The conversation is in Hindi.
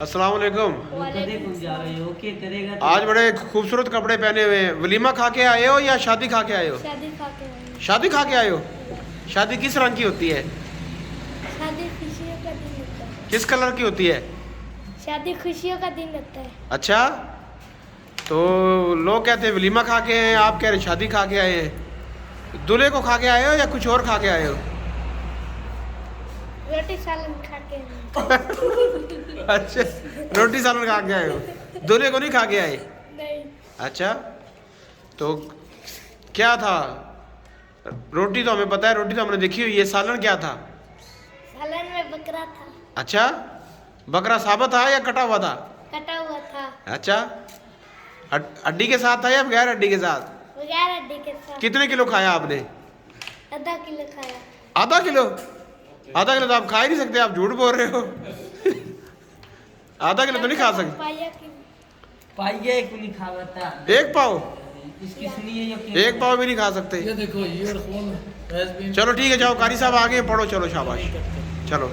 अस्सलाम वालेकुम। आज बड़े खूबसूरत कपड़े पहने हुए हैं। वलीमा खा के आए हो या शादी खा के आए हो? शादी खा के आए। शादी खा के आए हो? शादी किस रंग की होती है? शादी खुशियों का दिन होता है। किस कलर की होती है? शादी खुशियों का दिन होता है। अच्छा, तो लोग कहते हैं वलीमा खा के आए हैं, आप कह रहे शादी खा के आए हैं। दूल्हे को खा के आए हो या कुछ और खा के आए हो? रोटी सालन खा के आए। अच्छा, रोटी सालन खा के आए हो, दूल्हे को नहीं खा के आए? नहीं। अच्छा, तो क्या था? रोटी तो हमें पता है, रोटी तो हमने देखी हुई है। सालन क्या था? सालन में बकरा था। अच्छा, बकरा साबुत था या कटा हुआ था? कटा हुआ था। अच्छा, हड्डी के साथ था या बगैर हड्डी के साथ? बगैर हड्डी के साथ। कितने किलो खाया आपने? आधा किलो खाया। आधा किलो? आधा किलो तो आप खा ही नहीं सकते, आप झूठ बोल रहे हो। आधा किलो तो नहीं खा सकते। पाया कि पाइए को नहीं खावता। एक पाव? इसकी सुनिए ये एक पाव भी नहीं खा सकते। ये देखो ईयरफोन चलो ठीक है, जाओ कारी साहब आगे पढ़ो, चलो शाबाश, चलो।